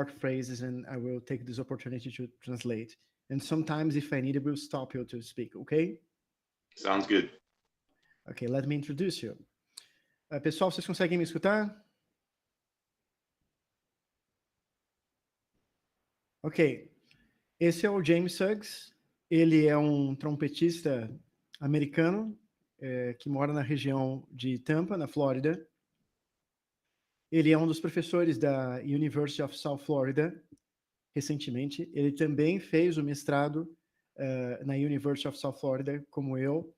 phrases and I will take this opportunity to translate. And sometimes if I need, I will stop you to speak, okay? Sounds good. Okay, let me introduce you. Pessoal, vocês conseguem me escutar? Ok. Esse é o James Suggs. Ele é um trompetista americano que mora na região de Tampa, na Flórida. Ele é um dos professores da University of South Florida, recentemente. Ele também fez o mestrado na University of South Florida, como eu.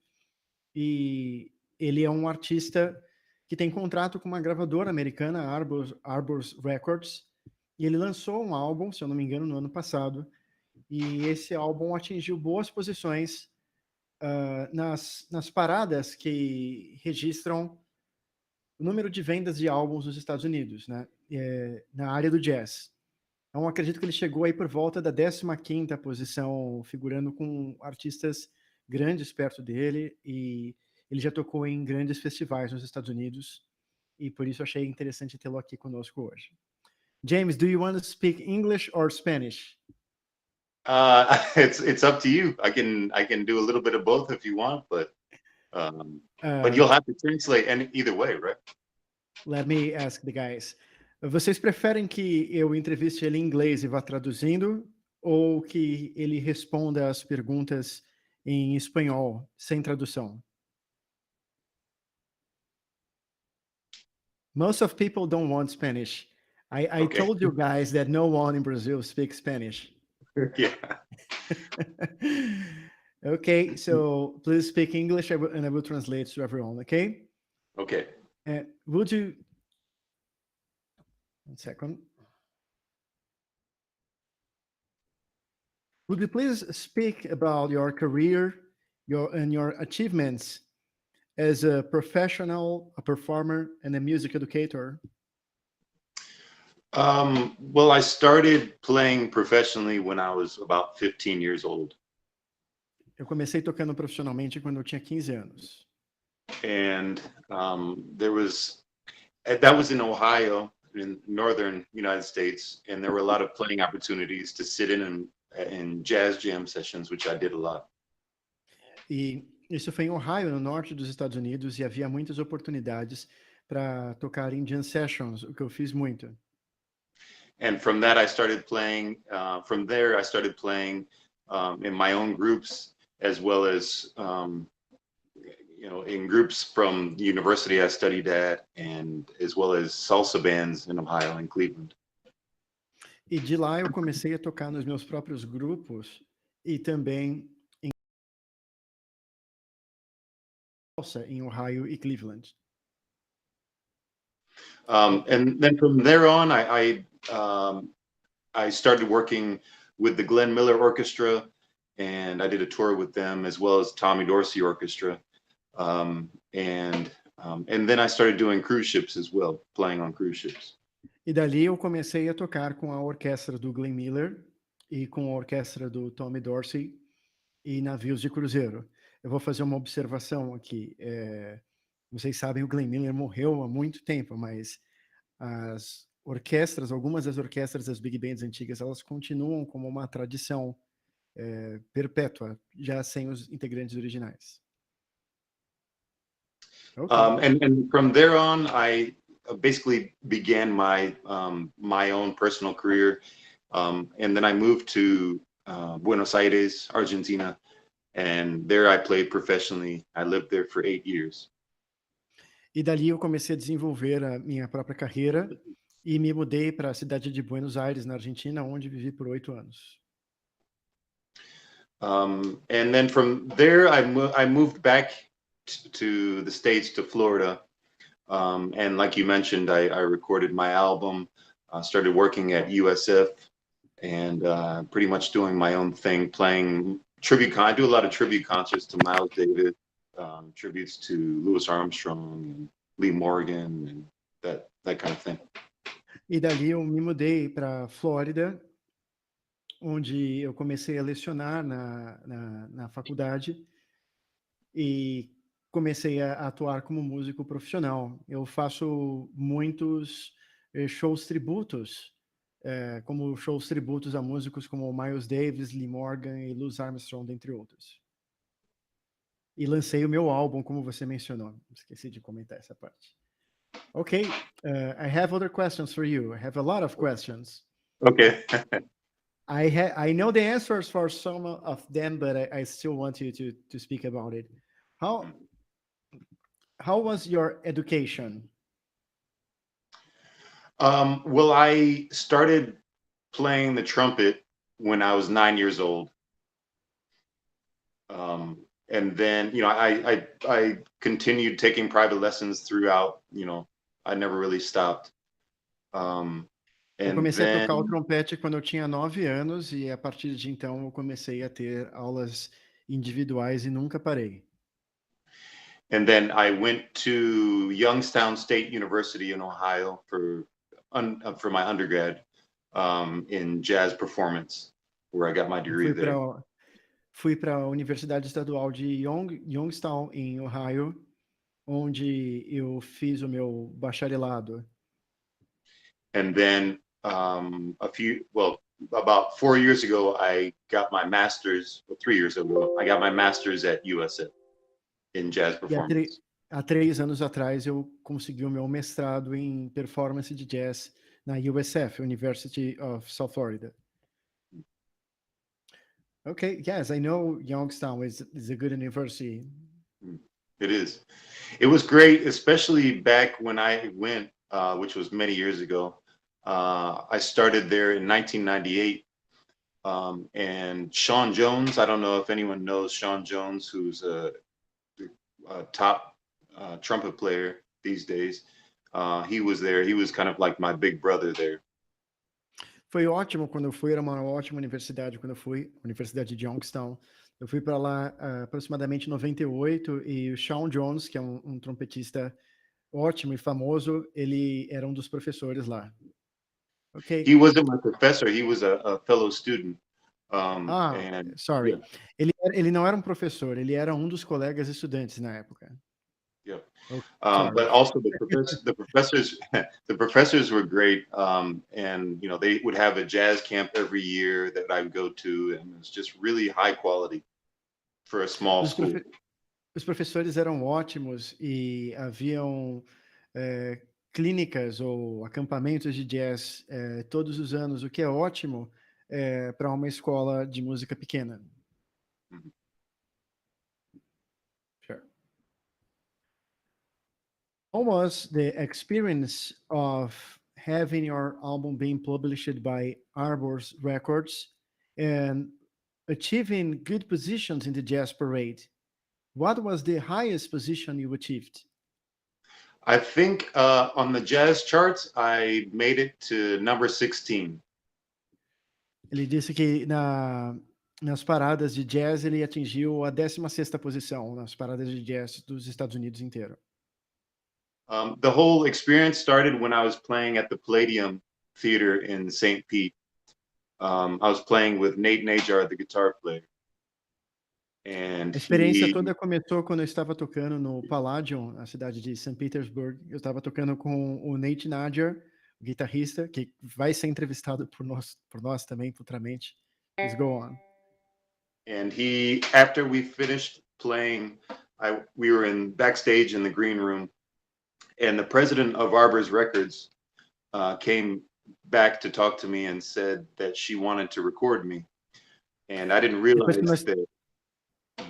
E ele é um artista que tem contrato com uma gravadora americana, Arbor Records, e ele lançou um álbum, se eu não me engano, no ano passado, e esse álbum atingiu boas posições nas paradas que registram o número de vendas de álbuns nos Estados Unidos, né? Na área do jazz. Então, acredito que ele chegou aí por volta da 15ª posição, figurando com artistas grandes perto dele, e ele já tocou em grandes festivais nos Estados Unidos, e por isso achei interessante tê-lo aqui conosco hoje. James, do you want to speak English or Spanish? It's up to you. I can do a little bit of both if you want, but you'll have to translate either way, right? Let me ask the guys. Vocês preferem que eu entreviste ele em inglês e vá traduzindo, ou que ele responda as perguntas em espanhol, sem tradução? Most of people don't want Spanish. I Okay. told you guys that no one in Brazil speaks Spanish. Yeah. Okay, so please speak English and I will translate to everyone, okay? Okay. Would you... One second. Would you please speak about your career and your achievements as a professional, a performer, and a music educator? Well, I started playing professionally when I was about 15 years old. Eu comecei tocando profissionalmente quando eu tinha 15 anos. And that was in Ohio, in northern United States, and there were a lot of playing opportunities to sit in jazz jam sessions, which I did a lot. E isso foi em Ohio, no norte dos Estados Unidos, e havia muitas oportunidades para tocar em jam sessions, o que eu fiz muito. And from that, I started playing. From there, I started playing in my own groups, as well as in groups from the university I studied at, and as well as salsa bands in Ohio and Cleveland. E de lá eu comecei a tocar nos meus próprios grupos e também em salsa em Ohio e Cleveland. And then from there on, I started working with the Glenn Miller Orchestra, and I did a tour with them, as well as Tommy Dorsey Orchestra. And then I started doing cruise ships as well, playing on cruise ships. E dali eu comecei a tocar com a orquestra do Glenn Miller e com a orquestra do Tommy Dorsey e navios de cruzeiro. Eu vou fazer uma observação aqui. Vocês sabem, o Glenn Miller morreu há muito tempo, mas as orquestras, algumas das orquestras das big bands antigas, elas continuam como uma tradição perpétua, já sem os integrantes originais. Okay. And from there on, I basically began my own personal career, and then I moved to Buenos Aires, Argentina, and there I played professionally. I lived there for 8 years. E dali eu comecei a desenvolver a minha própria carreira e me mudei para a cidade de Buenos Aires, na Argentina, onde vivi por 8 anos. And then from there, I moved back to the States, to Florida. And like you mentioned, I recorded my album, started working at USF, and pretty much doing my own thing, playing tribute. I do a lot of tribute concerts to Miles Davis, tributes to Louis Armstrong and Lee Morgan, and that kind of thing. E dali eu me mudei para Flórida, onde eu comecei a lecionar na faculdade e comecei a atuar como músico profissional. Eu faço muitos shows tributos como shows tributos a músicos como Miles Davis, Lee Morgan e Louis Armstrong, dentre outros. E lancei o meu álbum, como você mencionou. Esqueci de comentar essa parte. Okay, I have other questions for you. I have a lot of questions. Okay. I know the answers for some of them, but I still want you to speak about it. How was your education? Well, I started playing the trumpet when I was 9 years old. And then, I continued taking private lessons throughout, I never really stopped. Eu And comecei a tocar o then, trompete quando eu tinha 9 anos e a partir de então eu comecei a ter aulas individuais e nunca parei. and then I went to Youngstown State University in Ohio for my undergrad, in jazz performance, where I got my Eu degree there. fui para a Universidade Estadual de Youngstown, em Ohio, onde eu fiz o meu bacharelado. And then, about 4 years ago, I got my master's. 3 years ago, I got my master's at USF in jazz E performance. há 3 anos atrás eu consegui o meu mestrado em performance de jazz na USF, University of South Florida. Okay, yes, I know Youngstown is a good university. It is. It was great, especially back when I went, which was many years ago. I started there in 1998. And Sean Jones, I don't know if anyone knows Sean Jones, who's a top trumpet player these days. He was there. He was kind of like my big brother there. Foi ótimo quando eu fui, era uma ótima universidade quando eu fui, Universidade de Youngstown. Eu fui para lá aproximadamente em 98 e o Sean Jones, que é um trompetista ótimo e famoso, ele era um dos professores lá. Ok. He wasn't my professor. He was a fellow student. And Sorry. yeah, Ele não era um professor, ele era um dos colegas estudantes na época. yeah. Oh, sorry. But also the professors, the professors were great. And they would have a jazz camp every year that I would go to, and it was just really high quality for a small Os, school. os professores eram ótimos e haviam clínicas ou acampamentos de jazz todos os anos, o que é ótimo para uma escola de música pequena. Mhm. Sure. How was the experience of having your album being published by Arbor's Records and achieving good positions in the jazz parade? What was the highest position you achieved? I think on the jazz charts, I made it to number 16. Ele disse que nas paradas de jazz ele atingiu a 16ª posição nas paradas de jazz dos Estados Unidos inteiro. The whole experience started when I was playing at the Palladium Theater in St. Pete. I was playing with Nate Najar, the guitar player. And A experiência toda começou quando eu estava tocando no Palladium, na cidade de St. Petersburg. Eu estava tocando com o Nate Najar, o guitarrista, que vai ser entrevistado por nós também futuramente. Please go on. And after we finished playing, we were in backstage in the green room, and the president of Arbor's Records came back to talk to me and said that she wanted to record me. And I didn't realize that.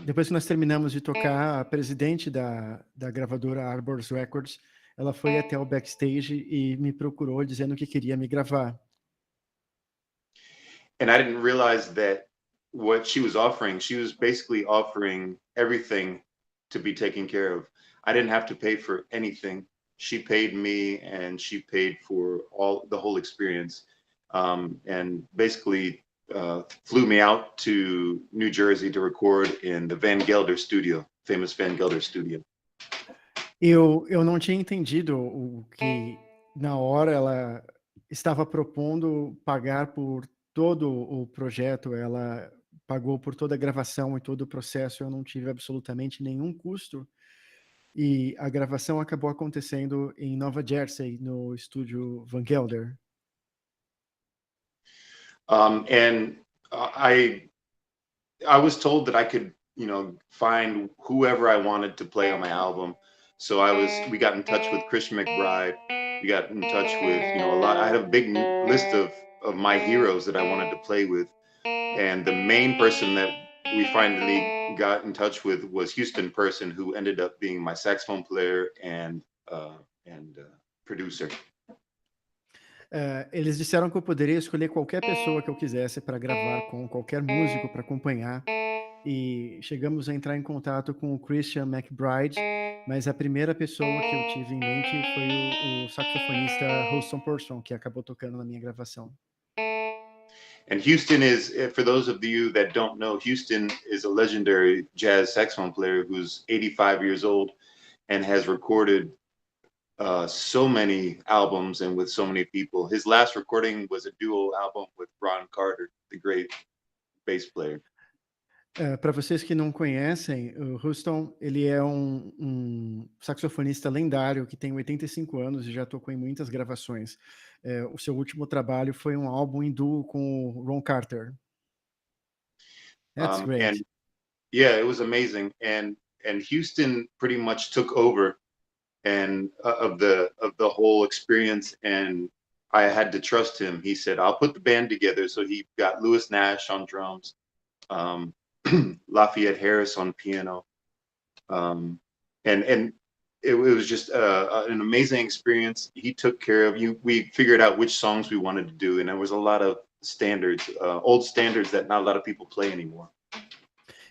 Depois que nós terminamos de tocar, a presidente da gravadora Arbor's Records, ela foi até o backstage e me procurou dizendo que queria me gravar. And I didn't realize that what she was basically offering everything to be taken care of. I didn't have to pay for anything. She paid me, and she paid for the whole experience, and basically flew me out to New Jersey to record in the Van Gelder studio, famous Van Gelder studio. Eu não tinha entendido o que na hora ela estava propondo pagar por todo o projeto, ela pagou por toda a gravação e todo o processo, eu não tive absolutamente nenhum custo. E a gravação acabou acontecendo em Nova Jersey, no estúdio Van Gelder. And I was told that I could, find whoever I wanted to play on my album. So we got in touch with Christian McBride. We got in touch with, I had a big list of my heroes that I wanted to play with. And the main person that we finally got in touch with was Houston Person, who ended up being my saxophone player and producer. Eles disseram que eu poderia escolher qualquer pessoa que eu quisesse para gravar com, qualquer músico para acompanhar. E chegamos a entrar em contato com o Christian McBride, mas a primeira pessoa que eu tive em mente foi o saxofonista Houston Person, que acabou tocando na minha gravação. And Houston is, for those of you that don't know, Houston is a legendary jazz saxophone player who's 85 years old and has recorded so many albums and with so many people. His last recording was a duo album with Ron Carter, the great bass player. Para vocês que não conhecem, o Houston, ele é um saxofonista lendário que tem 85 anos e já tocou em muitas gravações. O seu último trabalho foi um álbum em duo com o Ron Carter. That's great. And yeah, it was amazing. And Houston pretty much took over and of the whole experience, and I had to trust him. He said, I'll put the band together. So he got Lewis Nash on drums, Lafayette Harris on piano, and it was just an amazing experience. He took care of you. We figured out which songs we wanted to do, and there was a lot of standards, old standards that not a lot of people play anymore.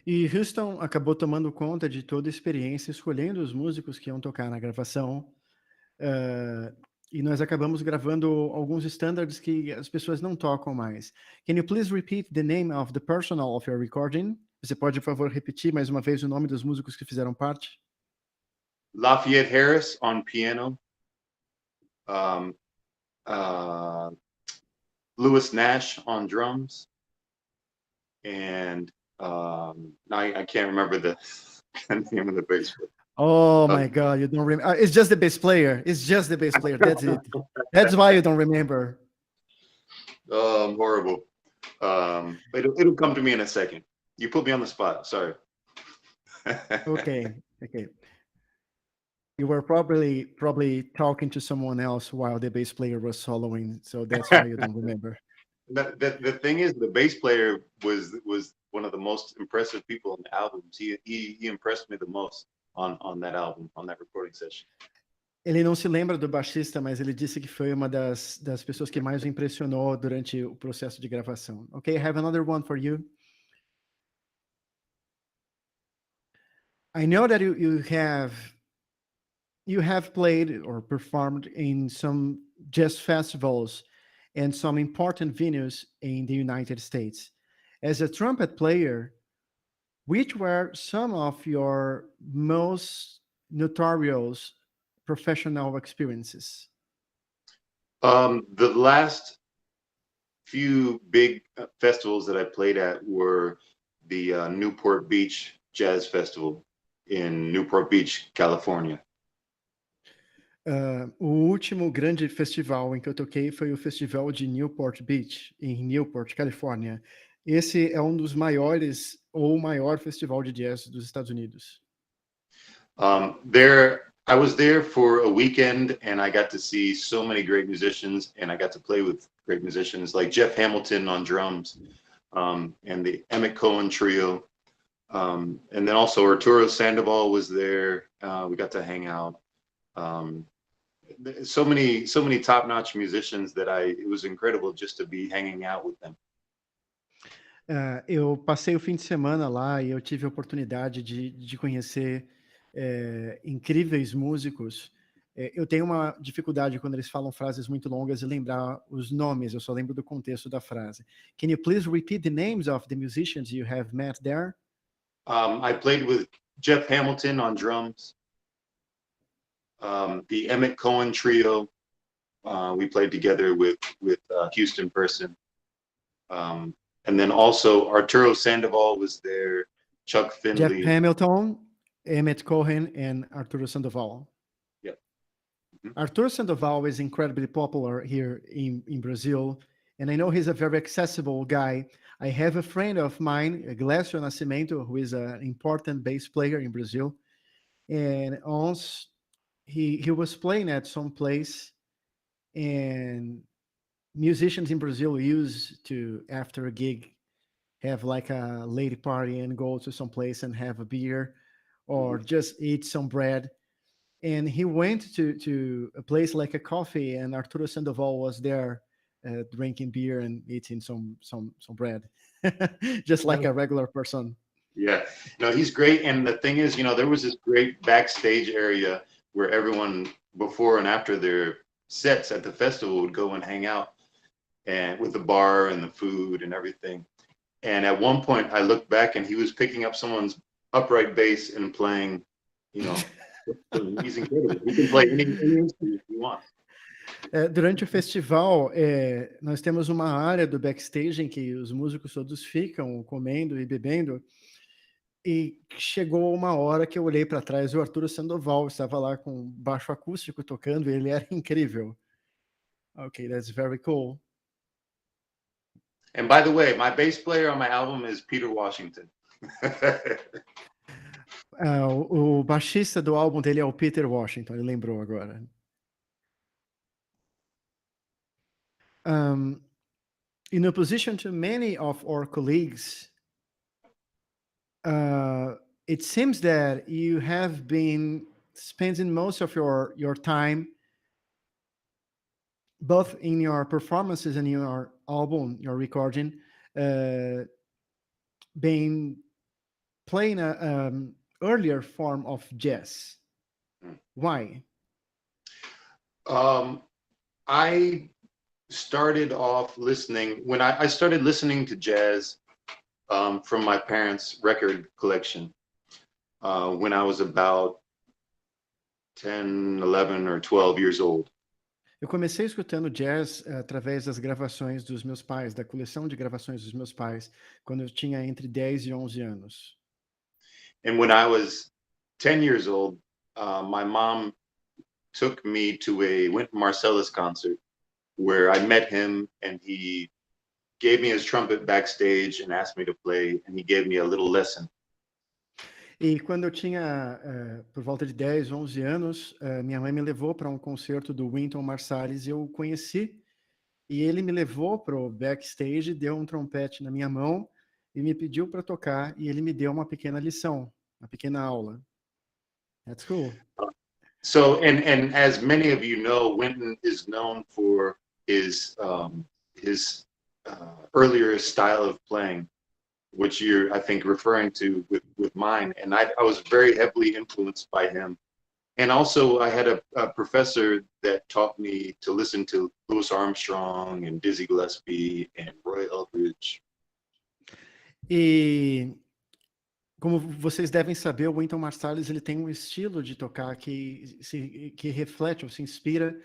E Houston acabou tomando conta de toda a experiência, escolhendo os músicos que iam tocar na gravação. E nós acabamos gravando alguns standards que as pessoas não tocam mais. Can you please repeat the name of the personnel of your recording? Você pode, por favor, repetir mais uma vez o nome dos músicos que fizeram parte? Lafayette Harris on piano, Lewis Nash on drums, and I can't remember the name of the bass player. Oh my God, you don't remember? It's just the bass player. It's just the bass player. That's it. That's why you don't remember. Oh, I'm horrible. It'll come to me in a second. You put me on the spot. Sorry. Okay. You were probably talking to someone else while the bass player was soloing, so that's why you don't remember. The thing is, the bass player was one of the most impressive people on the albums. He impressed me the most on that album, on that recording session. Ele não se lembra do baixista, mas ele disse que foi uma das pessoas que mais o impressionou durante o processo de gravação. Okay, I have another one for you. I know that you have played or performed in some jazz festivals and some important venues in the United States. As a trumpet player, which were some of your most notorious professional experiences? The last few big festivals that I played at were the Newport Beach Jazz Festival in Newport Beach, California. O último grande festival em que eu toquei foi o Festival de Newport Beach, em Newport, Califórnia. Esse é um dos maiores ou o maior festival de jazz dos Estados Unidos. I was there for a weekend and I got to see so many great musicians, and I got to play with great musicians like Jeff Hamilton on drums, and the Emmett Cohen Trio. And then also Arturo Sandoval was there. We got to hang out. So many top-notch musicians that it was incredible just to be hanging out with them. Eu passei o fim de semana lá e eu tive a oportunidade de conhecer incríveis músicos. Eu tenho uma dificuldade quando eles falam frases muito longas e lembrar os nomes, eu só lembro do contexto da frase. Can you please repeat the names of the musicians you have met there? I played with Jeff Hamilton on drums, the Emmett Cohen Trio. We played together with Houston Person. And then also Arturo Sandoval was there, Chuck Findlay. Jeff Hamilton, Emmett Cohen, and Arturo Sandoval. Yeah. Mm-hmm. Arturo Sandoval is incredibly popular here in Brazil. and I know he's a very accessible guy. I have a friend of mine, Glécio Nascimento, who is an important bass player in Brazil, and once he was playing at some place, and musicians in Brazil used to, after a gig, have like a lady party and go to some place and have a beer or just eat some bread. And he went to a place like a coffee, and Arturo Sandoval was there drinking beer and eating some bread, just like a regular person. Yeah, no, he's great. And the thing is, there was this great backstage area where everyone before and after their sets at the festival would go and hang out, and with the bar and the food and everything. And at one point I looked back and he was picking up someone's upright bass and playing, he's incredible. He can play any instrument he wants. Durante o festival, nós temos uma área do backstage em que os músicos todos ficam comendo e bebendo. E chegou uma hora que eu olhei para trás e o Arturo Sandoval estava lá com baixo acústico tocando, e ele era incrível. Okay, that's very cool. And by the way, my bass player on my album is Peter Washington. O baixista do álbum dele é o Peter Washington, ele lembrou agora. In opposition to many of our colleagues, it seems that you have been spending most of your time both in your performances and your album, your recording, being playing a earlier form of jazz. Why? I started off listening when I started listening to jazz from my parents' record collection when I was about 10, 11 or 12 years old. Eu comecei escutando jazz através das gravações dos meus pais, da coleção de gravações dos meus pais, quando eu tinha entre 10 e 11 anos. And when I was 10 years old, my mom took me to a Wynton Marsalis concert where I met him, and he gave me his trumpet backstage and asked me to play, and he gave me a little lesson. E quando eu tinha por volta de 10, 11 anos, minha mãe me levou para um concerto do Wynton Marsalis e eu o conheci. E ele me levou para o backstage, deu um trompete na minha mão e me pediu para tocar, e ele me deu uma pequena lição, uma pequena aula. That's cool. So, and as many of you know, Wynton is known for his earlier style of playing, which you're, I think, referring to with mine. And I was very heavily influenced by him. And also I had a professor that taught me to listen to Louis Armstrong and Dizzy Gillespie and Roy Eldridge. E como vocês devem saber, o Wynton Marsalis ele tem um estilo de tocar que reflete ou se inspira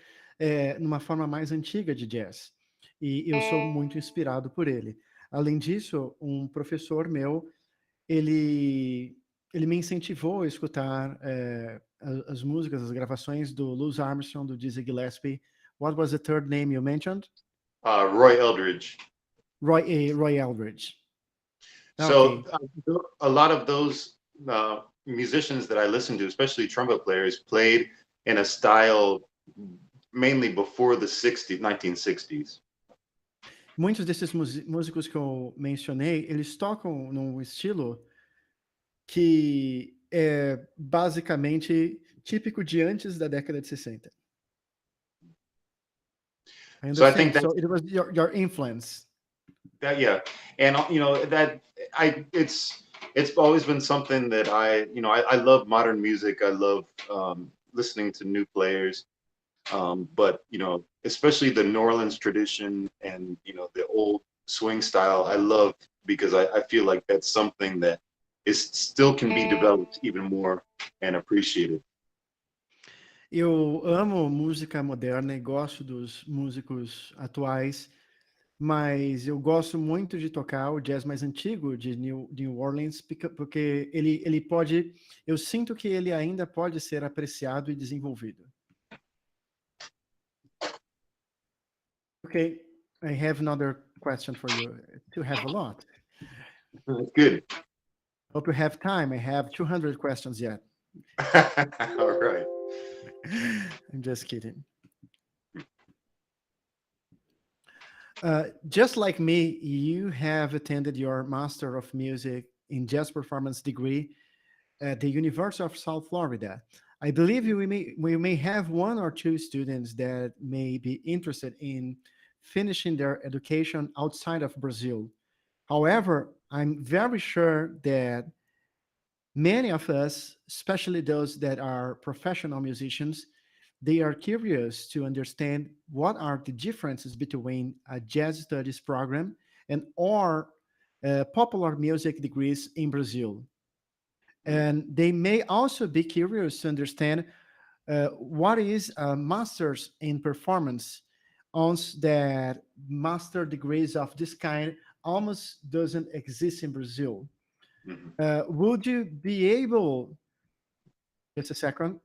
numa forma mais antiga de jazz. E eu sou muito inspirado por ele. Além disso, um professor meu, ele me incentivou a escutar as músicas, as gravações do Louis Armstrong, do Dizzy Gillespie. What was the third name you mentioned? Roy Eldridge. Roy Eldridge. So a lot of those musicians that I listened to, especially trumpet players, played in a style mainly before the 1960s. Muitos desses músicos que eu mencionei, eles tocam num estilo que é basicamente típico de antes da década de 60. So I think that, so it was your influence. That, yeah, and that it's always been something that I love modern music. I love listening to new players, but especially the New Orleans tradition and the old swing style I love, because I feel like that's something that still can be developed even more and appreciated. Eu amo música moderna e gosto dos músicos atuais, mas eu gosto muito de tocar o jazz mais antigo de New Orleans, porque ele pode, eu sinto que ele ainda pode ser apreciado e desenvolvido. Okay, I have another question for you. To have a lot. Good. Hope you have time. I have 200 questions yet. All right. I'm just kidding. Just like me, you have attended your Master of Music in Jazz Performance degree at the University of South Florida. I believe we may have one or two students that may be interested in finishing their education outside of Brazil. However, I'm very sure that many of us, especially those that are professional musicians, they are curious to understand what are the differences between a jazz studies program and or popular music degrees in Brazil. And they may also be curious to understand what is a master's in performance, once that master degrees of this kind almost doesn't exist in Brazil. Mhm. Would you be able, just a second,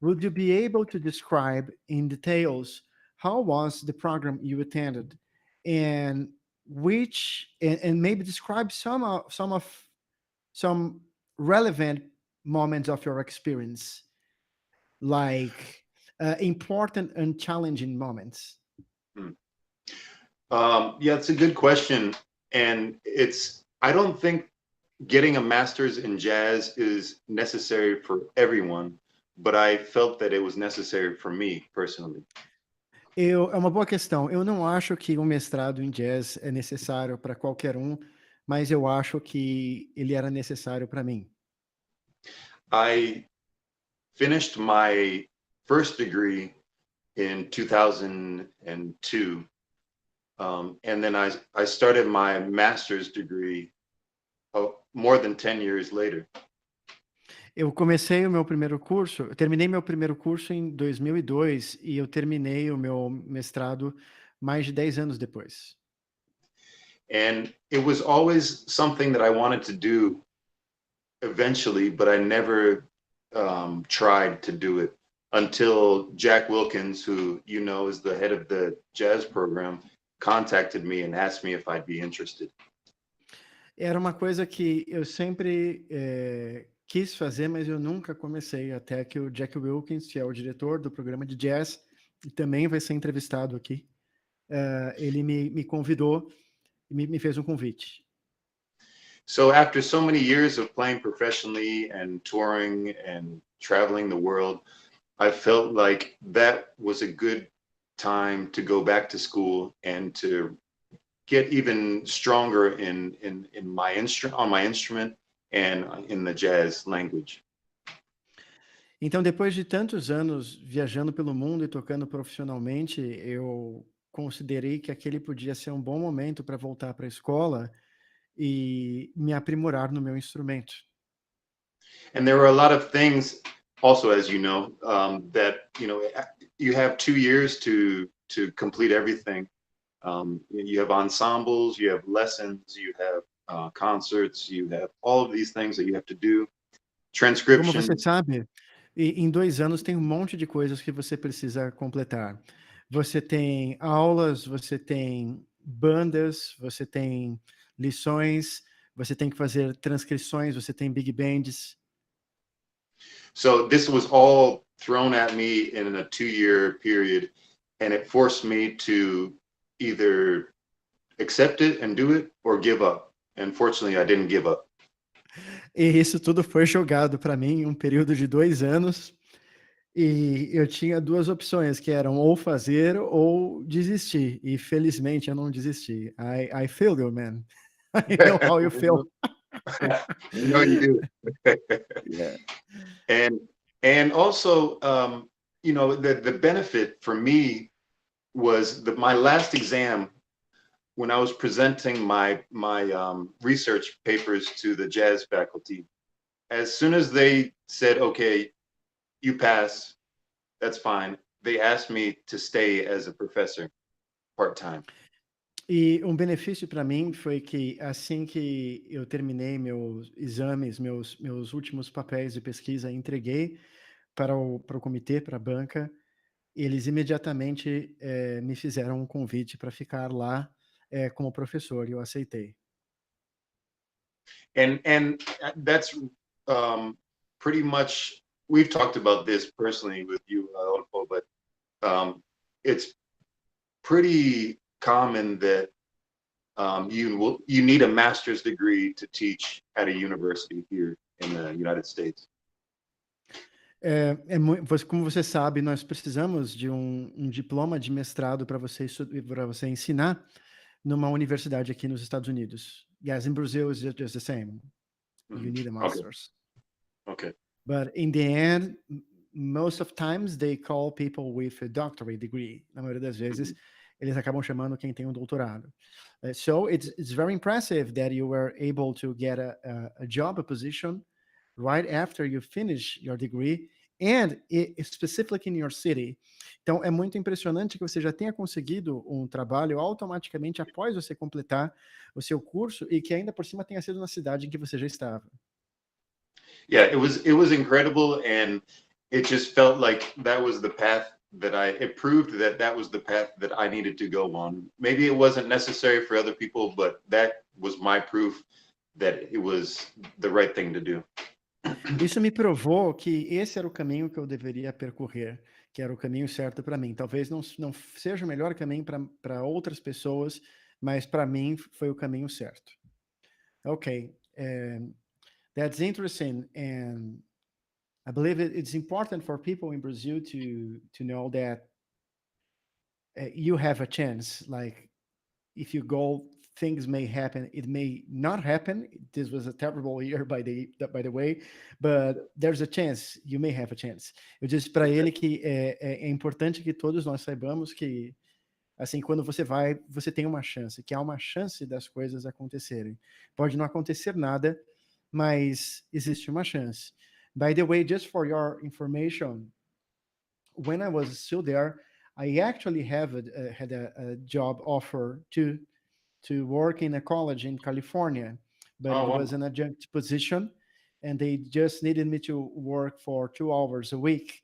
would you be able to describe in details how was the program you attended, and and maybe describe some relevant moments of your experience, like important and challenging moments? Mm. Yeah, it's a good question. And I don't think getting a master's in jazz is necessary for everyone, but I felt that it was necessary for me personally. É uma boa questão. Eu não acho que um mestrado em jazz é necessário para qualquer um, mas eu acho que ele era necessário para mim. I finished my first degree in 2002. And then I started my master's degree more than 10 years later. Eu terminei meu primeiro curso em 2002 e eu terminei o meu mestrado mais de 10 anos depois. And it was always something that I wanted to do eventually, but I never tried to do it until Jack Wilkins, who you know is the head of the jazz program, contacted me and asked me if I'd be interested. Era uma coisa que eu sempre quis fazer, mas eu nunca comecei, até que o Jack Wilkins, que é o diretor do programa de jazz, e também vai ser entrevistado aqui, ele me convidou e me fez um convite. So after so many years of playing professionally and touring and traveling the world, I felt like that was a good time to go back to school and to get even stronger in my instrument and in the jazz language. Então, depois de tantos anos viajando pelo mundo e tocando profissionalmente, eu considerei que aquele podia ser um bom momento para voltar para a escola e me aprimorar no meu instrumento. And there were a lot of things also, as you know, that you have 2 years to complete everything. You have ensembles, you have lessons, you have concerts, you have all of these things that you have to do. Como você Transcriptions. sabe, em 2 anos tem um monte de coisas que você precisa completar. Você tem aulas, você tem bandas, você tem lições, você tem que fazer transcrições, você tem big bands. So this was all thrown at me in a 2-year period, and it forced me to either accept it and do it or give up. And fortunately, I didn't give up. E isso tudo foi jogado para mim em um período de 2 anos. E eu tinha duas opções, que eram ou fazer ou desistir. E felizmente eu não desisti. I feel you, man. I know how you feel. No, you do. Yeah. And also, the benefit for me was that my last exam, when I was presenting my research papers to the jazz faculty, as soon as they said, "Okay, you pass, that's fine," they asked me to stay as a professor part-time. E um benefício para mim foi que assim que eu terminei meus exames, meus últimos papéis de pesquisa, entreguei para o comitê, para a banca, eles imediatamente me fizeram um convite para ficar lá como professor e eu aceitei. And that's pretty much, we've talked about this personally with you, Adolfo, but it's pretty common that you need a master's degree to teach at a university here in the United States. Como você sabe, nós precisamos de um diploma de mestrado para você ensinar numa universidade aqui nos Estados Unidos. Yes, in Brazil it's just the same. You need a master's. Okay. But in the end, most of times they call people with a doctorate degree. Na maioria das vezes, eles acabam chamando quem tem um doutorado. So it's very impressive that you were able to get a job, a position, right after you finish your degree, and specifically in your city. Então, é muito impressionante que você já tenha conseguido um trabalho automaticamente após você completar o seu curso e que ainda por cima tenha sido na cidade em que você já estava. Yeah, it was incredible, and it just felt like that was the path it proved that was the path that I needed to go on. Maybe it wasn't necessary for other people, but that was my proof that it was the right thing to do. Isso me provou que esse era o caminho que eu deveria percorrer, que era o caminho certo para mim. Talvez não seja o melhor caminho para outras pessoas, mas para mim foi o caminho certo. Okay, that's interesting, and I believe it's important for people in Brazil to know that you have a chance. Like, if you go, things may happen. It may not happen. This was a terrible year, by the way, but there's a chance. You may have a chance. Eu disse para ele que é importante que todos nós saibamos que, assim, quando você vai, você tem uma chance, que há uma chance das coisas acontecerem. Pode não acontecer nada, mas existe uma chance. By the way, just for your information, when I was still there, I actually had a job offer to work in a college in California, but it was an adjunct position, and they just needed me to work for 2 hours a week.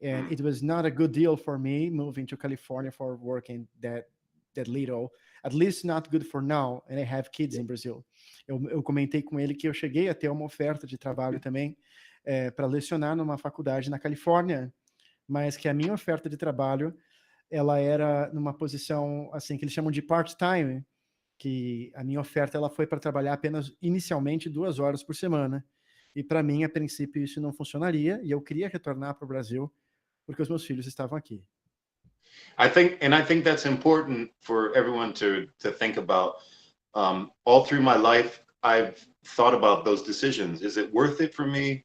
And it was not a good deal for me moving to California for working that little, at least not good for now, and I have kids in Brazil. Eu comentei com ele que eu cheguei a ter uma oferta de trabalho também para lecionar numa faculdade na Califórnia, mas que a minha oferta de trabalho, ela era numa posição, assim, que eles chamam de part-time, que a minha oferta ela foi para trabalhar apenas inicialmente 2 horas por semana. E para mim, a princípio, isso não funcionaria, e eu queria retornar para o Brasil porque os meus filhos estavam aqui. I think that's important for everyone to think about. All through my life, I've thought about those decisions. Is it worth it for me?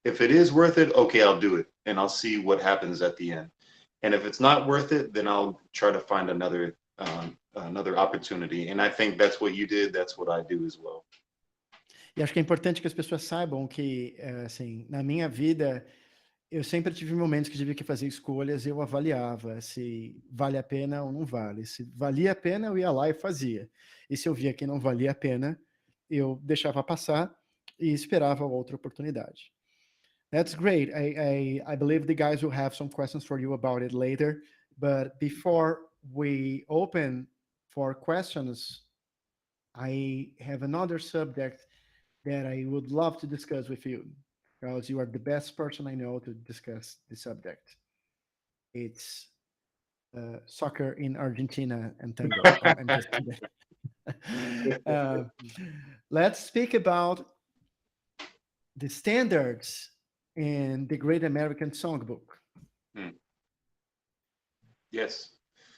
If it is worth it, okay, I'll do it, and I'll see what happens at the end. And if it's not worth it, then I'll try to find another opportunity. And I think that's what you did. That's what I do as well. E acho que é importante que as pessoas saibam que, assim, na minha vida, eu sempre tive momentos que tive que fazer escolhas e eu avaliava se vale a pena ou não vale. Se valia a pena, eu ia lá e fazia. E se eu via que não valia a pena, eu deixava passar e esperava outra oportunidade. That's great. I believe the guys will have some questions for you about it later. But before we open for questions, I have another subject that I would love to discuss with you, because you are the best person I know to discuss the subject. It's soccer in Argentina and tango. I'm just kidding. Let's speak about the standards in the Great American Songbook. Yes.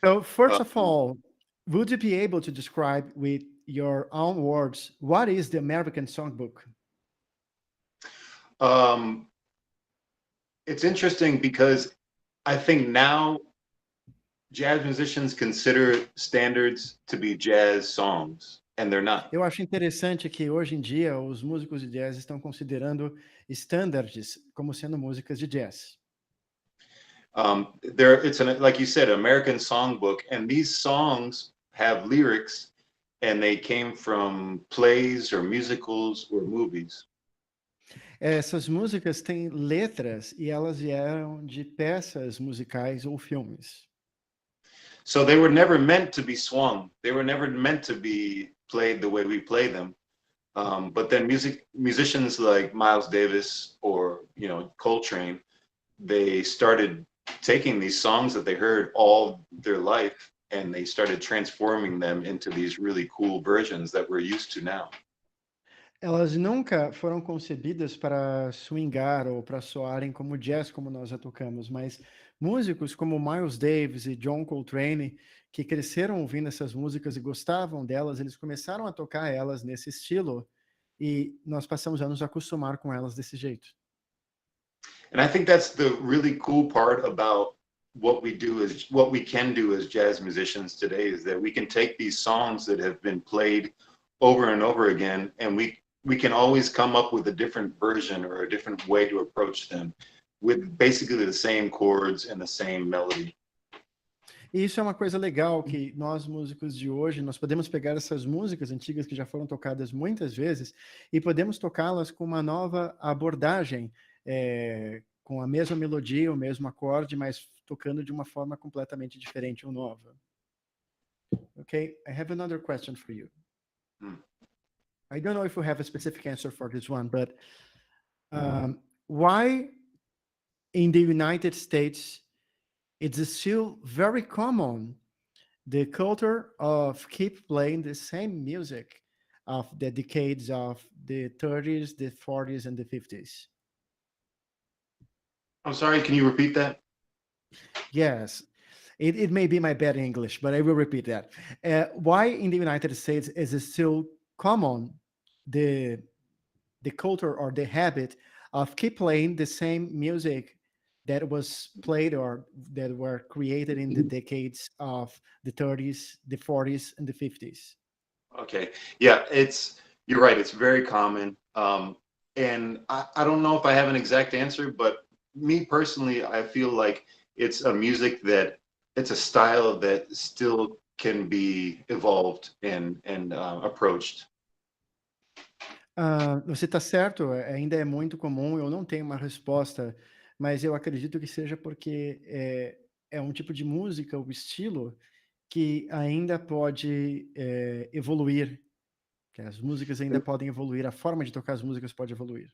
So first of all, would you be able to describe with your own words what is the American Songbook? It's interesting because I think now jazz musicians consider standards to be jazz songs, and they're not. Eu acho interessante que hoje em dia os músicos de jazz estão considerando standards como sendo músicas de jazz. It's like you said, American Songbook, and these songs have lyrics, and they came from plays or musicals or movies. Essas músicas têm letras e elas vieram de peças musicais ou filmes. So they were never meant to be swung. They were never meant to be played the way we play them. But then musicians like Miles Davis or Coltrane, they started taking these songs that they heard all their life and they started transforming them into these really cool versions that we're used to now. Elas nunca foram concebidas para swingar ou para soarem como jazz, como nós a tocamos, mas músicos como Miles Davis e John Coltrane, que cresceram ouvindo essas músicas e gostavam delas, eles começaram a tocar elas nesse estilo e nós passamos a nos acostumar com elas desse jeito. And I think that's the really cool part about what we can do as jazz musicians today is that we can take these songs that have been played over and over again and we can always come up with a different version or a different way to approach them with basically the same chords and the same melody. E isso é uma coisa legal que nós músicos de hoje, nós podemos pegar essas músicas antigas que já foram tocadas muitas vezes e podemos tocá-las com uma nova abordagem, com a mesma melodia, o mesmo acorde, mas tocando de uma forma completamente diferente ou nova. Okay, I have another question for you. I don't know if you have a specific answer for this one, but why in the United States it's still very common the culture of keep playing the same music of the decades of the 30s, the 40s, and the 50s? I'm sorry, can you repeat that? Yes. It may be my bad English, but I will repeat that. Why in the United States is it still common the culture or the habit of keep playing the same music that was played or that were created in the decades of the 30s, the 40s, and the 50s? Okay. Yeah, you're right. It's very common. And I don't know if I have an exact answer, but me personally, I feel like it's a music that it's a style that still can be evolved and approached. Você está certo, ainda é muito comum, eu não tenho uma resposta, mas eu acredito que seja porque é um tipo de música, o estilo, que ainda pode evoluir, que as músicas ainda podem evoluir, a forma de tocar as músicas pode evoluir.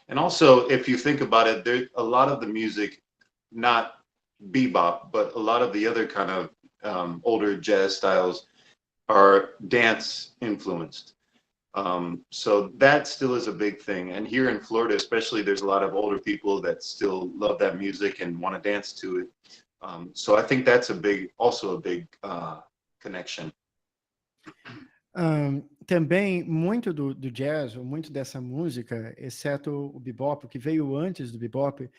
And also, if you think about it, there's a lot of the music, not bebop, but a lot of the other kind of older jazz styles are dance influenced. So that still is a big thing. And here in Florida, especially, there's a lot of older people that still love that music and want to dance to it. So I think that's also a big connection. Também muito do jazz, ou muito dessa música, exceto o bebop, o que veio antes do bebop,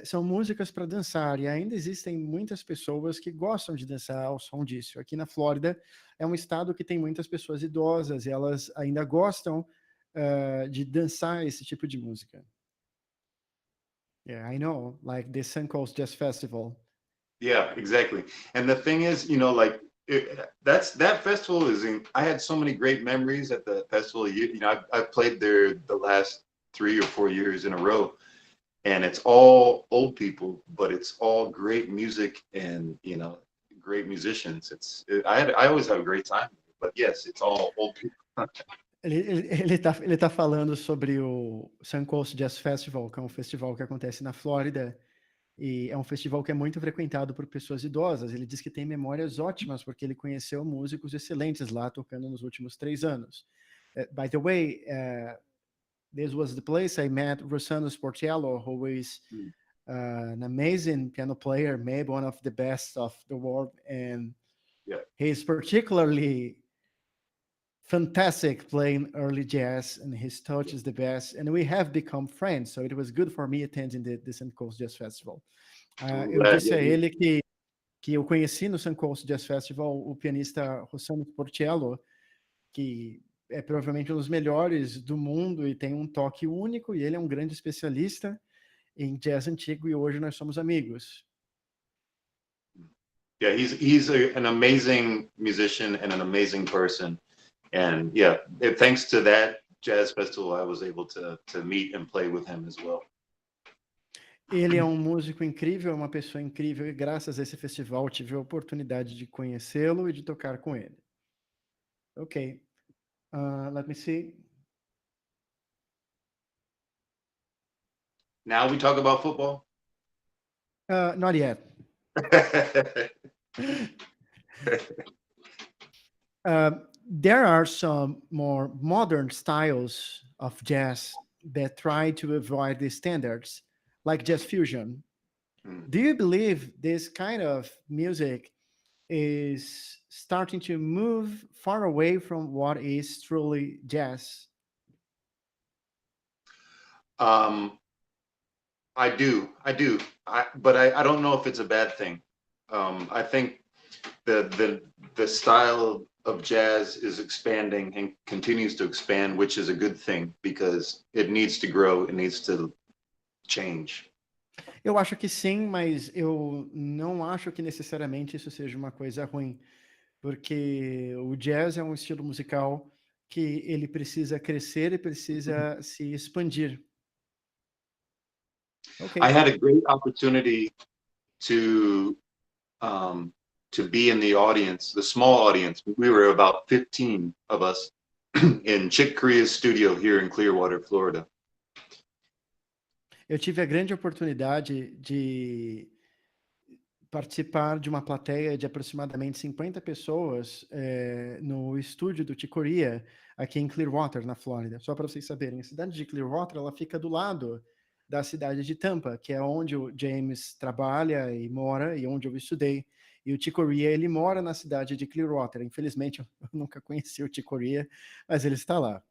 são músicas para dançar, e ainda existem muitas pessoas que gostam de dançar ao som disso. Aqui na Flórida é um estado que tem muitas pessoas idosas, e elas ainda gostam de dançar esse tipo de música. Yeah, I know, like the Suncoast Jazz Festival. Yeah, exactly. And the thing is, like that festival I had so many great memories at the festival. I've played there the last 3 or 4 years in a row, and it's all old people, but it's all great music and great musicians. I always have a great time, but yes, it's all old people. Ele tá falando sobre o Suncoast Jazz Festival, que é um festival que acontece na Flórida, e é um festival que é muito frequentado por pessoas idosas. Ele diz que tem memórias ótimas, porque ele conheceu músicos excelentes lá, tocando nos últimos 3 anos. By the way, this was the place I met Rossano Sportiello, who is an amazing piano player, maybe one of the best of the world, and he's particularly fantastic playing early jazz, and his touch is the best, and we have become friends, so it was good for me attending the Suncoast Jazz Festival. Eu disse a ele que eu conheci no Suncoast Jazz Festival o pianista Rossano Sportiello, que é provavelmente um dos melhores do mundo e tem um toque único, e ele é um grande especialista em jazz antigo, e hoje nós somos amigos. Yeah, he's an amazing musician and an amazing person. And yeah, thanks to that, jazz festival, I was able to meet and play with him as well. Ele é um músico incrível, é uma pessoa incrível, e graças a esse festival tive a oportunidade de conhecê-lo e de tocar com ele. Ok. Let me see. Now we talk about football. Not yet. There are some more modern styles of jazz that try to avoid the standards, like jazz fusion. Do you believe this kind of music is starting to move far away from what is truly jazz? I do. But I don't know if it's a bad thing. I think the style of jazz is expanding and continues to expand, which is a good thing because it needs to grow, it needs to change. Eu acho que sim, mas eu não acho que necessariamente isso seja uma coisa ruim, porque o jazz é um estilo musical que ele precisa crescer e precisa se expandir. Ok. I had a great opportunity to be in the audience, the small audience. We were about 15 of us in Chick Corea's studio here in Clearwater, Florida. Eu tive a grande oportunidade de participar de uma plateia de aproximadamente 50 pessoas no estúdio do Chick Corea, aqui em Clearwater, na Flórida. Só para vocês saberem, a cidade de Clearwater, ela fica do lado da cidade de Tampa, que é onde o James trabalha e mora e onde eu estudei. E o Chick Corea, ele mora na cidade de Clearwater. Infelizmente, eu nunca conheci o Chick Corea, mas ele está lá.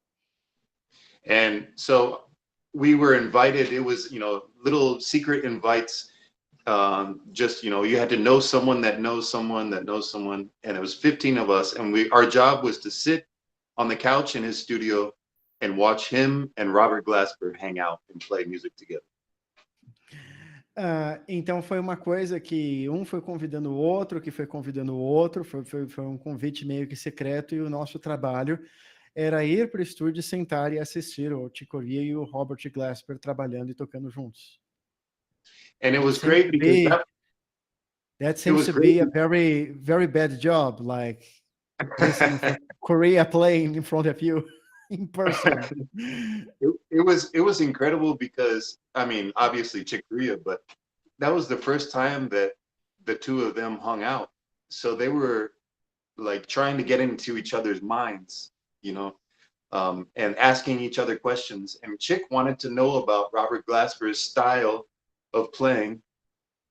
And so we were invited. It was, little secret invites. Just, you had to know someone that knows someone that knows someone. And it was 15 of us. And our job was to sit on the couch in his studio and watch him and Robert Glasper hang out and play music together. Então foi uma coisa que um foi convidando o outro, que foi convidando o outro, foi um convite meio que secreto, e o nosso trabalho era ir para o estúdio, sentar e assistir o Chick Corea e o Robert Glasper trabalhando e tocando juntos. And it was great because that seems to be a very, very bad job, like listening to Korea playing in front of you in person. It was incredible because, obviously Chick Corea, but that was the first time that the two of them hung out. So they were like trying to get into each other's minds, and asking each other questions. And Chick wanted to know about Robert Glasper's style of playing,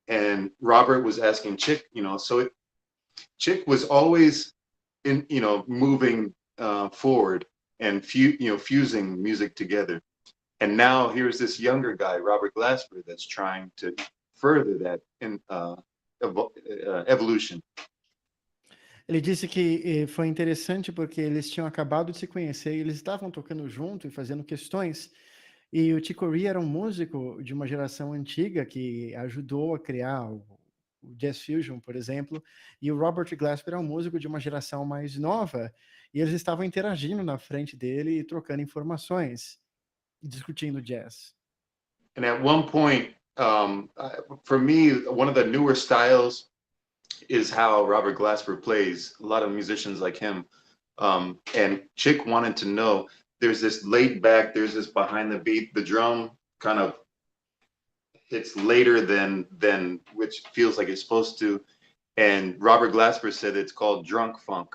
and Robert was asking Chick, so Chick was always moving forward and fusing music together. And now here's this younger guy, Robert Glasper, that's trying to further that evolution. Ele disse que foi interessante porque eles tinham acabado de se conhecer e eles estavam tocando junto e fazendo questões. E o Chick Corea era um músico de uma geração antiga que ajudou a criar o Jazz Fusion, por exemplo. E o Robert Glasper é um músico de uma geração mais nova. E eles estavam interagindo na frente dele e trocando informações, discutindo jazz. And at one point, for me, one of the newer styles is how Robert Glasper plays. A lot of musicians like him. And Chick wanted to know, there's this laid back, there's this behind the beat, the drum kind of hits later than which feels like it's supposed to. And Robert Glasper said it's called drunk funk.